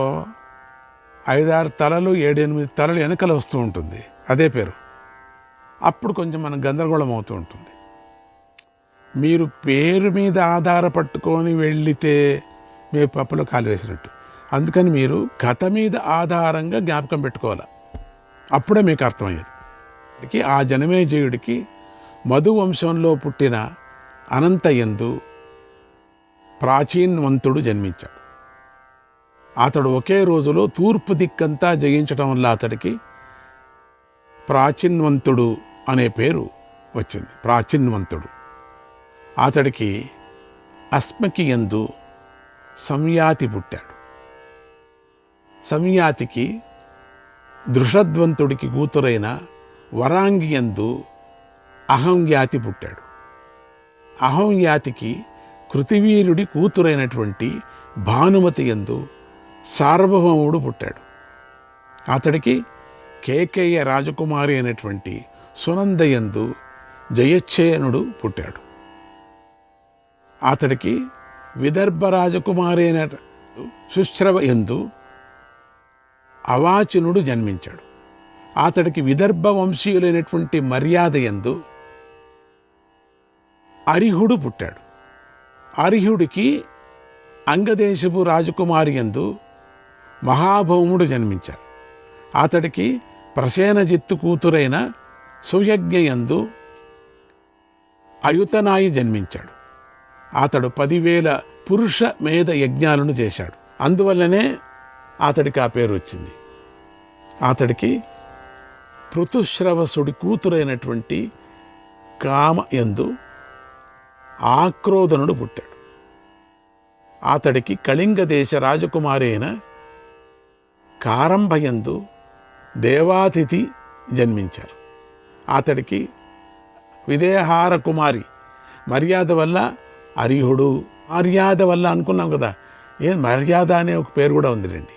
S9: 5-6 తలలు 7-8 తలలు వెనకలు వస్తూ ఉంటుంది అదే పేరు. అప్పుడు కొంచెం మనం గందరగోళం అవుతూ ఉంటుంది. మీరు పేరు మీద ఆధారపట్టుకొని వెళ్ళితే మీ పప్పులో కాలు వేసినట్టు. అందుకని మీరు కథ మీద ఆధారంగా జ్ఞాపకం పెట్టుకోవాలి, అప్పుడే మీకు అర్థమయ్యేది. ఆ జనమేజయుడికి మధువంశంలో పుట్టిన అనంతయందు ప్రాచీన్వంతుడు జన్మించాడు. అతడు ఒకే రోజులో తూర్పు దిక్కంతా జయించడం వల్ల అతడికి ప్రాచీన్వంతుడు అనే పేరు వచ్చింది. ప్రాచీన్వంతుడు. అతడికి అస్మకి యందు సంయాతి పుట్టాడు. సంయాతికి దృషద్వంతుడికి కూతురైన వరాంగి యందు అహంయాతి పుట్టాడు. అహంయాతికి కృతివీరుడి కూతురైనటువంటి భానుమతి యందు సార్వభౌముడు పుట్టాడు. అతడికి కేకేయ రాజకుమారి అయినటువంటి సునందయందు జయచ్ఛేనుడు పుట్టాడు. అతడికి విదర్భ రాజకుమారి అయిన సుశ్రవ యందు అవాచునుడు జన్మించాడు. అతడికి విదర్భ వంశీయులైనటువంటి మర్యాద యందు అరిహుడు పుట్టాడు. అరిహుడికి అంగదేశపు రాజకుమారి యందు మహాభౌముడు జన్మించారు. అతడికి ప్రసేనజిత్తు కూతురైన సుయజ్ఞయందు అయుతనాయి జన్మించాడు. అతడు 10,000 పురుష మేధ యజ్ఞాలను చేశాడు. అందువల్లనే అతడికి ఆ పేరు వచ్చింది. అతడికి పృథుశ్రవసుడి కూతురైనటువంటి కామయందు ఆక్రోధనుడు పుట్టాడు. అతడికి కళింగ దేశ రాజకుమారి అయిన కారంభయందు దేవాతిథి జన్మించారు. అతడికి విదేహార కుమారి మర్యాద వల్ల అరిహుడు, మర్యాద వల్ల అనుకున్నాం కదా, మర్యాద అనే ఒక పేరు కూడా ఉందిలేండి.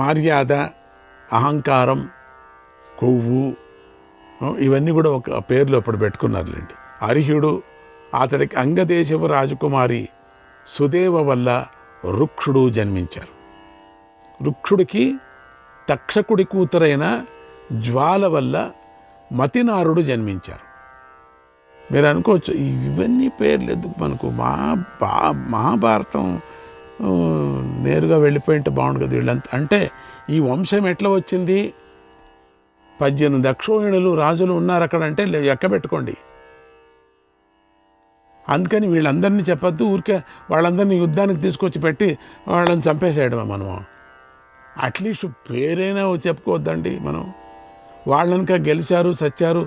S9: మర్యాద, అహంకారం, కొవ్వు, ఇవన్నీ కూడా ఒక పేర్లు అప్పుడు పెట్టుకున్నారులేండి. అరిహుడు, అతడికి అంగదేశపు రాజకుమారి సుదేవ వల్ల రుక్షుడు జన్మించారు. రుక్షుడికి తక్షకుడి కూతురైన జ్వాల వల్ల మతినారుడు జన్మించారు. మీరు అనుకోవచ్చు ఇవన్నీ పేర్లు ఎందుకు మనకు, మహాభారతం నేరుగా వెళ్ళిపోయింటే బాగుండు కదా వీళ్ళంతా. అంటే ఈ వంశం ఎట్లా వచ్చింది? 18 అక్షోహిణులు రాజులు ఉన్నారు అక్కడ అంటే లెక్క పెట్టుకోండి. అందుకని వీళ్ళందరినీ చెప్పొద్దు, ఊరికే వాళ్ళందరినీ యుద్ధానికి తీసుకొచ్చి పెట్టి వాళ్ళని చంపేసేయడమే మనము. అట్లీస్ట్ పేరైనా చెప్పుకోవద్దండి మనం. వాళ్ళనిక గెలిచారు, చచ్చారు,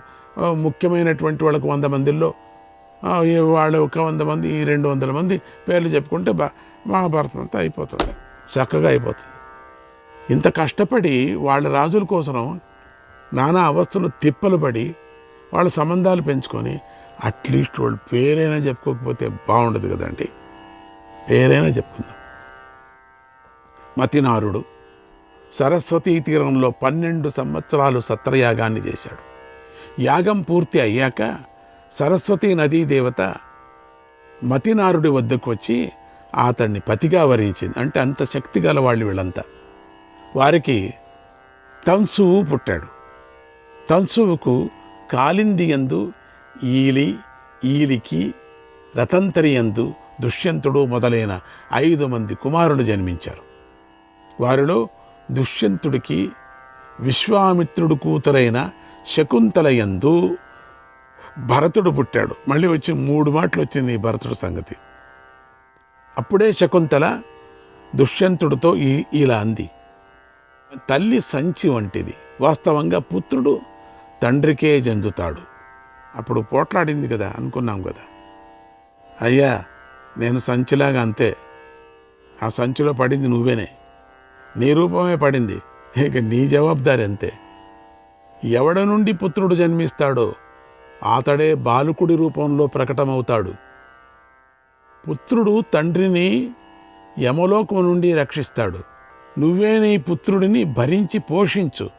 S9: ముఖ్యమైనటువంటి వాళ్ళకు 100 మందిలో వాళ్ళు ఒక 100 మంది, ఈ 200 మంది పేర్లు చెప్పుకుంటే మహాభారతం అంతా అయిపోతుంది, చక్కగా అయిపోతుంది. ఇంత కష్టపడి వాళ్ళ రాజుల కోసం నానా అవస్థలు తిప్పలు పడి వాళ్ళ సంబంధాలు పెంచుకొని అట్లీస్ట్ వాళ్ళు పేరైనా చెప్పుకోకపోతే బాగుండదు కదండి. పేరైనా చెప్పుకుందాం. మతినారుడు సరస్వతీ తీరంలో 12 సంవత్సరాలు సత్రయాగాన్ని చేశాడు. యాగం పూర్తి అయ్యాక సరస్వతీ నదీ దేవత మతినారుడి వద్దకు వచ్చి అతన్ని పతిగా వరించింది. అంటే అంత శక్తి గల వాళ్ళు వీళ్ళంతా. వారికి తంసువు పుట్టాడు. తంసువుకు కాలింది యందు ఈలి, ఈలికి, రతంతరి యందు దుష్యంతుడు మొదలైన 5 మంది కుమారులు జన్మించారు. వారిలో దుష్యంతుడికి విశ్వామిత్రుడు కూతురైన శకుంతల యందు భరతుడు పుట్టాడు. మళ్ళీ వచ్చి 3 మాటలు వచ్చింది ఈ భరతుడు సంగతి. అప్పుడే శకుంతల దుష్యంతుడితో ఇలా అంది, తల్లి సంచి వంటిది, వాస్తవంగా పుత్రుడు తండ్రికే చెందుతాడు. అప్పుడు పోట్లాడింది కదా, అనుకున్నాం కదా, అయ్యా నేను సంచిలాగా అంతే. ఆ సంచిలో పడింది నువ్వేనే, నీ రూపమే పడింది, ఇక నీ జవాబుదారి అంతే. ఎవడ నుండి పుత్రుడు జన్మిస్తాడో అతడే బాలుకుడి రూపంలో ప్రకటమవుతాడు. పుత్రుడు తండ్రిని యమలోకం నుండి రక్షిస్తాడు. నువ్వే నీ పుత్రుడిని భరించి పోషించు.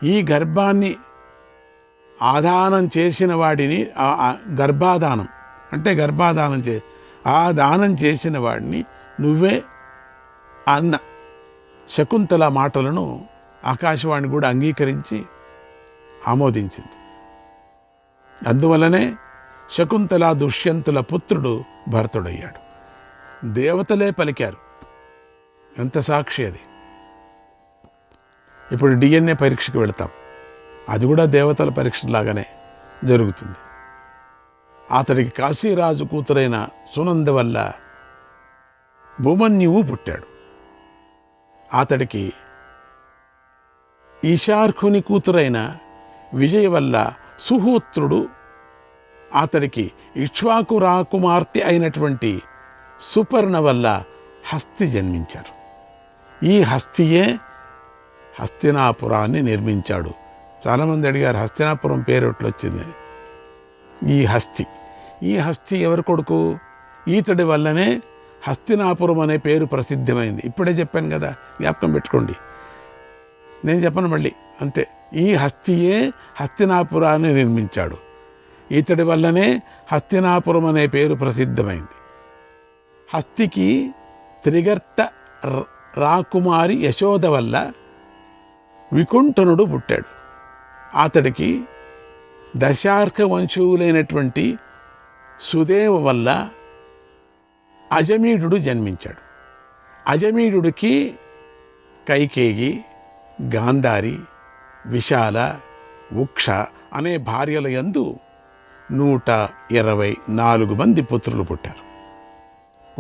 S9: ఈ గర్భాన్ని ఆదానం చేసిన వాడిని, గర్భాదానం అంటే గర్భాదానం ఆ దానం చేసిన వాడిని నువ్వే అన్న శకుంతల మాటలను ఆకాశవాణి కూడా అంగీకరించి ఆమోదించింది. అందువలనే శకుంతల దుష్యంతుల పుత్రుడు భరతుడయ్యాడు. దేవతలే పలికారు. ఎంత సాక్షి అది. ఇప్పుడు DNA పరీక్షకు వెళతాం. అది కూడా దేవతల పరీక్షలాగానే జరుగుతుంది. అతడికి కాశీరాజు కూతురైన సునంద వల్ల భూమన్యువు పుట్టాడు. అతడికి ఈశార్కుని కూతురైన విజయ వల్ల సుహూత్రుడు, అతడికి ఇక్ష్వాకు రాకుమార్తె అయినటువంటి సుపర్ణ వల్ల హస్తి జన్మించారు. ఈ హస్తియే హస్తినాపురాన్ని నిర్మించాడు. చాలామంది అడిగారు హస్తినాపురం పేరు ఎట్లొచ్చిందని. ఈ హస్తి ఎవరి కొడుకు? ఈతడి వల్లనే హస్తినాపురం అనే పేరు ప్రసిద్ధమైంది. ఇప్పుడే చెప్పాను కదా, జ్ఞాపకం పెట్టుకోండి. నేను చెప్పను మళ్ళీ, అంతే. ఈ హస్తియే హస్తినాపురాన్ని నిర్మించాడు. ఈతడి వల్లనే హస్తినాపురం అనే పేరు ప్రసిద్ధమైంది. హస్తికి త్రిగర్త రాకుమారి యశోద వల్ల వికుంఠనుడు పుట్టాడు. అతడికి దశార్క వంశువులైనటువంటి సుదేవ వల్ల అజమీఢుడు జన్మించాడు. అజమీఢుడికి కైకేయి, గాంధారి, విశాల, ఉక్ష అనే భార్యల యందు 124 మంది పుత్రులు పుట్టారు.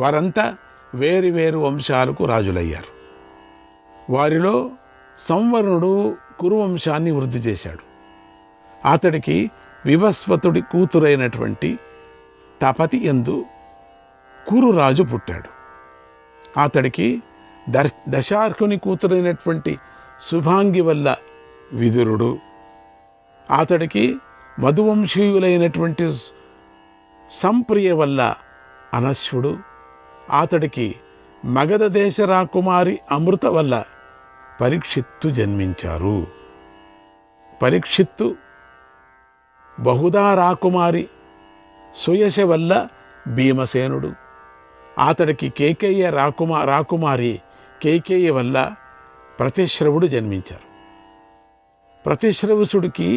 S9: వారంతా వేరు వేరు వంశాలకు రాజులయ్యారు. వారిలో సంవరుణుడు కురువంశాన్ని వృద్ధి చేశాడు. అతడికి వివస్వతుడి కూతురైనటువంటి తపతి యందు కురురాజు పుట్టాడు. అతడికి దశార్కుని కూతురైనటువంటి శుభాంగి వల్ల విదురుడు, అతడికి మధువంశీయులైనటువంటి సంప్రియ వల్ల అనశ్వుడు, అతడికి మగధ దేశ రాకుమారి అమృత వల్ల పరీక్షిత్తు జన్మించారు. పరీక్షిత్తు బహుదా రాకుమారి సుయశ వల్ల భీమసేనుడు, అతడికి కేకేయ రాకుమారి కేకేయ వల్ల ప్రతిశ్రవుడు జన్మించారు. ప్రతిశ్రవసుడికి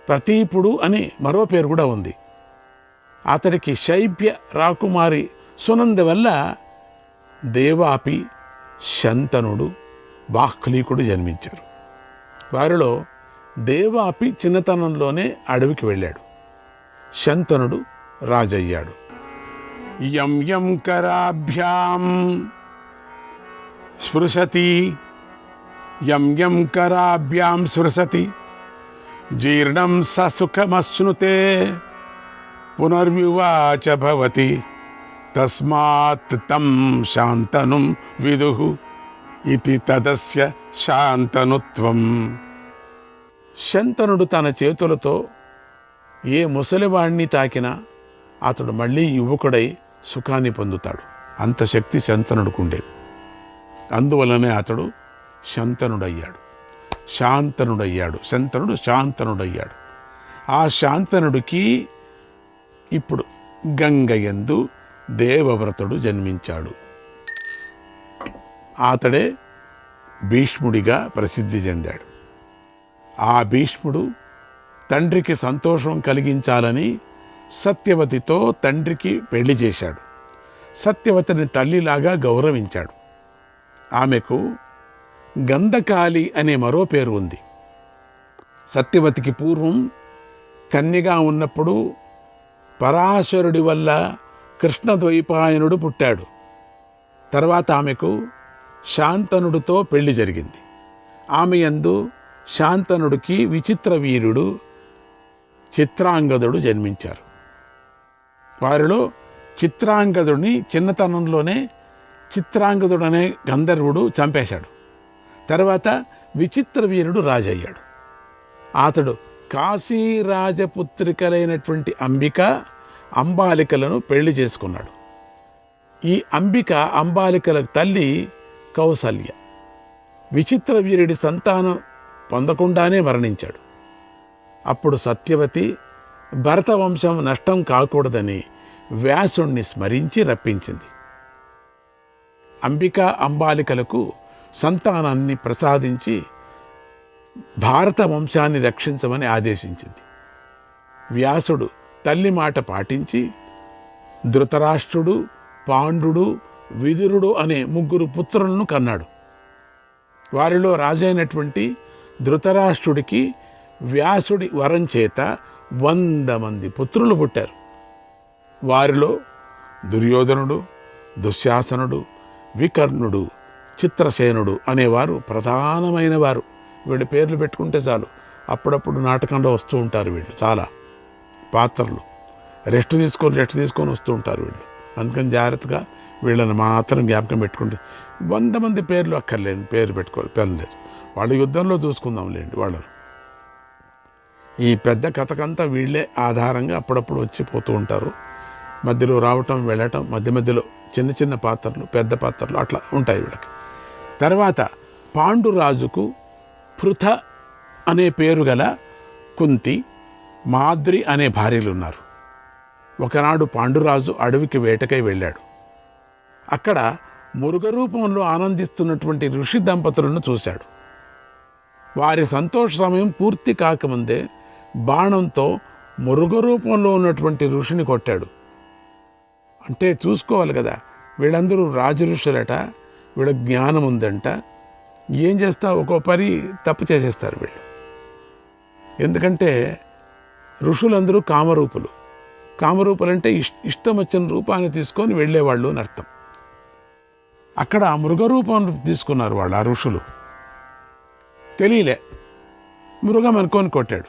S9: ప్రతీపుడు అని మరో పేరు కూడా ఉంది. అతడికి శైబ్య రాకుమారి సునంద వల్ల దేవాపి, శంతనుడు, బాహ్లీకుడు జన్మించారు. వారిలో దేవాపి చిన్నతనంలోనే అడవికి వెళ్ళాడు. శంతనుడు రాజయ్యాడు. యం యం కరాభ్యాం స్పృశతి, యం యం కరాభ్యాం స్పృశతి, జీర్ణం ససుఖమశ్నుతే, పునర్వివాచ భవతి, తస్మాత్ తం శాంతనుం విదుః ఇతి తదస్య శాంతనుత్వం. శంతనుడు తన చేతులతో ఏ ముసలివాణ్ణి తాకినా అతడు మళ్ళీ యువకుడై సుఖాన్ని పొందుతాడు. అంత శక్తి శంతనుడికి ఉండేది. అందువలనే అతడు శంతనుడయ్యాడు. శంతనుడు శాంతనుడయ్యాడు. ఆ శాంతనుడికి ఇప్పుడు గంగయందు దేవవ్రతుడు జన్మించాడు. అతడే భీష్ముడిగా ప్రసిద్ధి చెందాడు. ఆ భీష్ముడు తండ్రికి సంతోషం కలిగించాలని సత్యవతితో తండ్రికి పెళ్లి చేశాడు. సత్యవతిని తల్లిలాగా గౌరవించాడు. ఆమెకు గంధకాళి అనే మరో పేరు ఉంది. సత్యవతికి పూర్వం కన్యగా ఉన్నప్పుడు పరాశరుడి వల్ల కృష్ణద్వైపాయనుడు పుట్టాడు. తర్వాత ఆమెకు శాంతనుడితో పెళ్లి జరిగింది. ఆమె యందు శాంతనుడికి విచిత్ర వీరుడు, చిత్రాంగదుడు జన్మించారు. వారిలో చిత్రాంగదుడిని చిన్నతనంలోనే చిత్రాంగదుడు అనే గంధర్వుడు చంపేశాడు. తర్వాత విచిత్ర వీరుడు రాజయ్యాడు. అతడు కాశీరాజపుత్రికలైనటువంటి అంబిక, అంబాలికలను పెళ్లి చేసుకున్నాడు. ఈ అంబిక, అంబాలికల తల్లి కౌసల్య. విచిత్ర వీరుడి సంతానం పొందకుండానే మరణించాడు. అప్పుడు సత్యవతి భరత వంశం నష్టం కాకూడదని వ్యాసుణ్ణి స్మరించి రప్పించింది. అంబిక, అంబాలికలకు సంతానాన్ని ప్రసాదించి భారత వంశాన్ని రక్షించమని ఆదేశించింది. వ్యాసుడు తల్లి మాట పాటించి ధృతరాష్ట్రుడు, పాండుడు, విదురుడు అనే 3 పుత్రులను కన్నాడు. వారిలో రాజైనటువంటి ధృతరాష్ట్రుడికి వ్యాసుడి వరం చేత 100 మంది పుత్రులు పుట్టారు. వారిలో దుర్యోధనుడు, దుశ్శాసనుడు, వికర్ణుడు, చిత్రసేనుడు అనేవారు ప్రధానమైన వారు. వీళ్ళ పేర్లు పెట్టుకుంటే చాలు, అప్పుడప్పుడు నాటకంలో వస్తూ ఉంటారు వీళ్ళు. చాలా పాత్రలు రెస్ట్ తీసుకొని వస్తూ ఉంటారు వీళ్ళు. అందుకని జాగ్రత్తగా వీళ్ళని మాత్రం జ్ఞాపకం పెట్టుకుంటే 100 మంది పేర్లు అక్కర్లేదు, పేరు పెట్టుకోవాలి, పెళ్ళలేదు. వాళ్ళు యుద్ధంలో చూసుకుందాంలేండి వాళ్ళను. ఈ పెద్ద కథకంతా వీళ్ళే ఆధారంగా అప్పుడప్పుడు వచ్చి పోతూ ఉంటారు. మధ్యలో రావటం వెళ్ళటం, మధ్యలో చిన్న చిన్న పాత్రలు, పెద్ద పాత్రలు అట్లా ఉంటాయి వీళ్ళకి. తర్వాత పాండురాజుకు పృథ అనే పేరు గల కుంతి, మాద్రి అనే భార్యలు ఉన్నారు. ఒకనాడు పాండురాజు అడవికి వేటకై వెళ్ళాడు. అక్కడ మృగరూపంలో ఆనందిస్తున్నటువంటి ఋషి దంపతులను చూశాడు. వారి సంతోష సమయం పూర్తి కాకముందే బాణంతో మృగరూపంలో ఉన్నటువంటి ఋషిని కొట్టాడు. అంటే చూసుకోవాలి కదా, వీళ్ళందరూ రాజ ఋషులట, వీళ్ళ జ్ఞానం ఉందంట. ఏం చేస్తా ఒక్కో పరి తప్పు చేసేస్తారు వీళ్ళు. ఎందుకంటే ఋషులందరూ కామరూపులు. కామరూపులు అంటే ఇష్టం వచ్చిన రూపాన్ని తీసుకొని వెళ్ళేవాళ్ళు అని అర్థం. అక్కడ మృగరూపం తీసుకున్నారు వాళ్ళు, ఆ ఋషులు. తెలియలే, మృగం అనుకొని కొట్టాడు.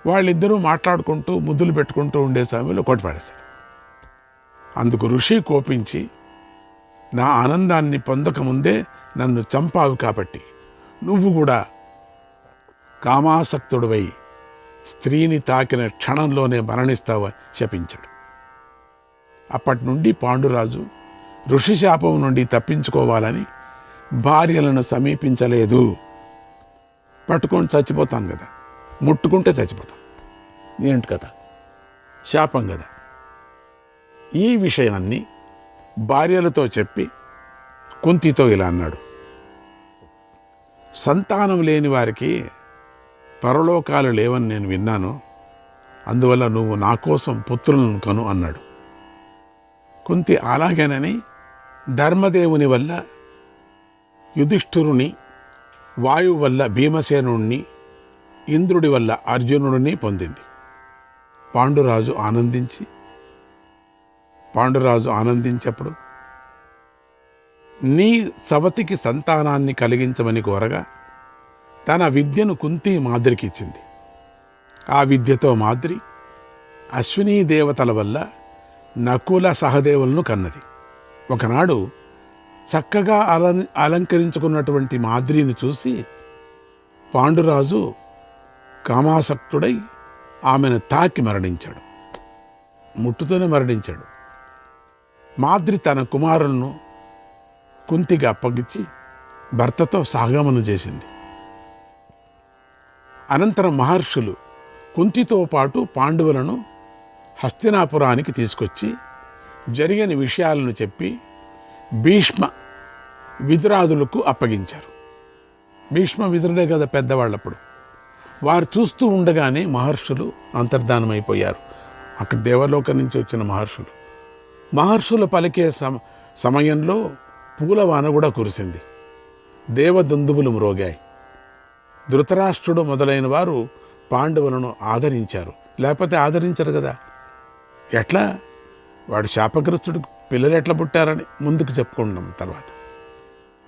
S9: వాళ్ళిద్దరూ మాట్లాడుకుంటూ ముద్దులు పెట్టుకుంటూ ఉండే సమయంలో కొట్టిపడేశారు. అందుకు ఋషి కోపించి, నా ఆనందాన్ని పొందకముందే నన్ను చంపావు కాబట్టి నువ్వు కూడా కామాసక్తుడివై స్త్రీని తాకిన క్షణంలోనే మరణిస్తావని శపించాడు. అప్పటి నుండి పాండురాజు ఋషి శాపం నుండి తప్పించుకోవాలని భార్యలను సమీపించలేదు. పట్టుకొని చచ్చిపోతాను కదా, ముట్టుకుంటే చచ్చిపోతాం, ఏంటి కదా, శాపం కదా. ఈ విషయాన్ని భార్యలతో చెప్పి కుంతితో ఇలా అన్నాడు, సంతానం లేని వారికి పరలోకాలు లేవని నేను విన్నాను, అందువల్ల నువ్వు నా కోసం పుత్రులను కను అన్నాడు. కుంతి అలాగేనని ధర్మదేవుని వల్ల యుధిష్ఠిరుని, వాయువు వల్ల భీమసేనుణ్ణి, ఇంద్రుడి వల్ల అర్జునుడిని పొందింది. పాండురాజు ఆనందించప్పుడు నీ సవతికి సంతానాన్ని కలిగించమని కోరగా తన విద్యను కుంతి మాద్రికి ఇచ్చింది. ఆ విద్యతో మాద్రి అశ్వినీ దేవతల వల్ల నకుల సహదేవులను కన్నది. ఒకనాడు చక్కగా అలంకరించుకున్నటువంటి మాద్రిని చూసి పాండురాజు కామాసక్తుడై ఆమెను తాకి మరణించాడు. ముట్టుతోనే మరణించాడు. మాద్రి తన కుమారులను కుంతికి అప్పగించి భర్తతో సహగమనం చేసింది. అనంతరం మహర్షులు కుంతితో పాటు పాండవులను హస్తినాపురానికి తీసుకొచ్చి జరిగిన విషయాలను చెప్పి భీష్మ విదురాదులకు అప్పగించారు. భీష్మ విదురులే కదా పెద్దవాళ్ళప్పుడు. వారు చూస్తూ ఉండగానే మహర్షులు అంతర్ధానమైపోయారు. అక్కడ దేవలోకం నుంచి వచ్చిన మహర్షులు పలికే సమయంలో పూలవాన కూడా కురిసింది. దేవదుందుబులు మ్రోగాయి. ధృతరాష్ట్రుడు మొదలైన వారు పాండవులను ఆదరించారు. లేకపోతే ఆదరించరు కదా. ఎట్లా? వాడు శాపగ్రస్తుడికి పిల్లలు ఎట్లా పుట్టారని ముందుకు చెప్పుకున్నాం. తర్వాత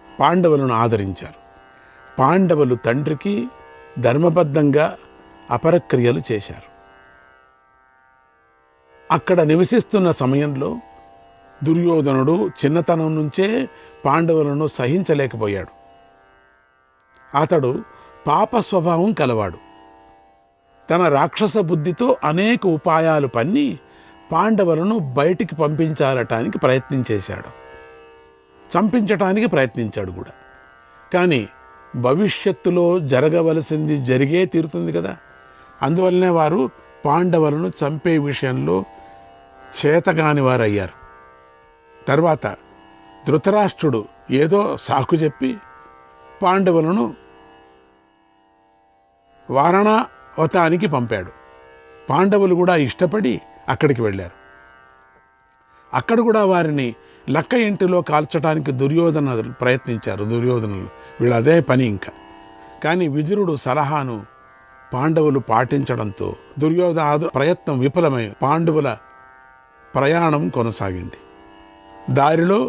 S9: పాండవులను ఆదరించారు. పాండవులు తండ్రికి ధర్మబద్ధంగా అపరక్రియలు చేశారు. అక్కడ నివసిస్తున్న సమయంలో దుర్యోధనుడు చిన్నతనం నుంచే పాండవులను సహించలేకపోయాడు. అతడు పాప స్వభావం కలవాడు. తన రాక్షస బుద్ధితో అనేక ఉపాయాలు పన్ని పాండవులను బయటికి పంపించాలటానికి ప్రయత్నం చేశాడు. చంపించటానికి ప్రయత్నించాడు కూడా. కానీ భవిష్యత్తులో జరగవలసింది జరిగే తీరుతుంది కదా. అందువల్లనే వారు పాండవులను చంపే విషయంలో చేతగాని వారయ్యారు. తర్వాత ధృతరాష్ట్రుడు ఏదో సాకు చెప్పి పాండవులను వారణావతానికి పంపాడు. పాండవులు కూడా ఇష్టపడి అక్కడికి వెళ్ళారు. అక్కడ కూడా వారిని లక్క ఇంటిలో కాల్చడానికి దుర్యోధనులు ప్రయత్నించారు. దుర్యోధనులు వీళ్ళు అదే పని ఇంకా. కానీ విదురుడు సలహాను పాండవులు పాటించడంతో దుర్యోధన ప్రయత్నం విఫలమై పాండవుల ప్రయాణం కొనసాగింది. దారిలో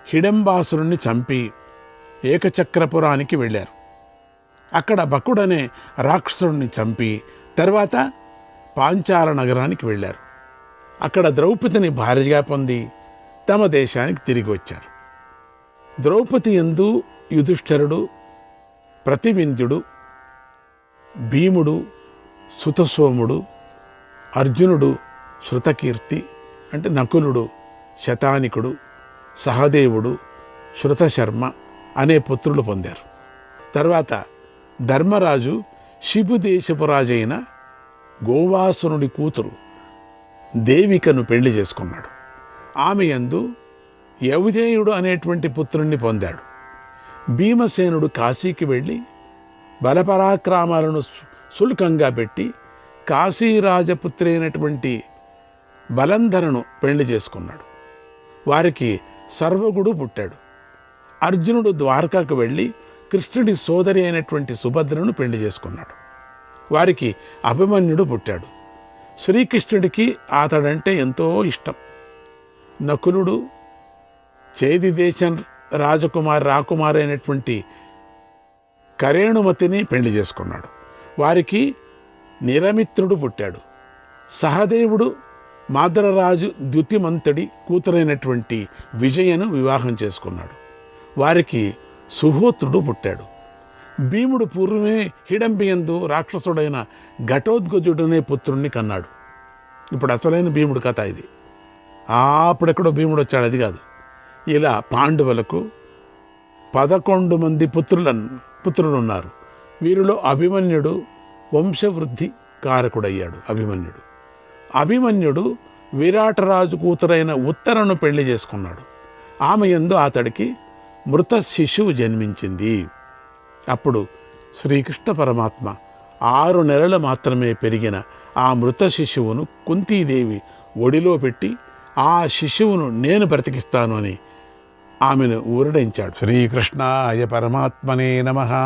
S9: హిడంబాసురుణ్ణి చంపి ఏకచక్రపురానికి వెళ్ళారు. అక్కడ బకుడనే రాక్షసుడిని చంపి తర్వాత పాంచాల నగరానికి వెళ్ళారు. అక్కడ ద్రౌపదిని భార్యగా పొంది తమ దేశానికి తిరిగి వచ్చారు. ద్రౌపది యందు యుధిష్ఠిరుడు, ప్రతివింధ్యుడు, భీముడు, సుతసోముడు, అర్జునుడు, శృతకీర్తి అంటే నకులుడు, శతానికుడు, సహదేవుడు, శృతశర్మ అనే పుత్రులు పొందారు. తర్వాత ధర్మరాజు శిబుదేశపు రాజైన గోవాసునుడి కూతురు దేవికను పెళ్లి చేసుకున్నాడు. ఆమె యందు యౌధేయుడు అనేటువంటి పుత్రుణ్ణి పొందాడు. భీమసేనుడు కాశీకి వెళ్ళి బలపరాక్రమాలను శుల్కంగా పెట్టి కాశీరాజపుత్రి అయినటువంటి బలంధరను పెళ్లి చేసుకున్నాడు. వారికి సర్వగుడు పుట్టాడు. అర్జునుడు ద్వారకాకు వెళ్ళి కృష్ణుడి సోదరి అయినటువంటి సుభద్రను పెళ్లి చేసుకున్నాడు. వారికి అభిమన్యుడు పుట్టాడు. శ్రీకృష్ణుడికి అతడంటే ఎంతో ఇష్టం. నకులుడు చేది దేశం రాకుమారి అయినటువంటి కరేణుమతిని పెళ్లి చేసుకున్నాడు. వారికి నిరమిత్రుడు పుట్టాడు. సహదేవుడు మాద్రరాజు ద్యుతిమంతుడి కూతురైనటువంటి విజయను వివాహం చేసుకున్నాడు. వారికి సుహోత్రుడు పుట్టాడు. భీముడు పూర్వమే హిడంబియందు రాక్షసుడైన ఘటోద్గజుడనే పుత్రుణ్ణి కన్నాడు. ఇప్పుడు అసలైన భీముడు కథ ఇది. అప్పుడెక్కడో భీముడు వచ్చాడు, అది కాదు. ఇలా పాండవులకు 11 మంది పుత్రులు ఉన్నారు. వీరిలో అభిమన్యుడు వంశవృద్ధి కారకుడయ్యాడు. అభిమన్యుడు విరాటరాజు కూతురైన ఉత్తరను పెళ్లి చేసుకున్నాడు. ఆమె యందు అతడికి మృత శిశువు జన్మించింది. అప్పుడు శ్రీకృష్ణ పరమాత్మ 6 నెలలు మాత్రమే పెరిగిన ఆ మృత శిశువును కుంతీదేవి ఒడిలో పెట్టి ఆ శిశువును నేను బ్రతికిస్తాను అని ఆమెను ఊరడించాడు. శ్రీకృష్ణాయ పరమాత్మనే నమః.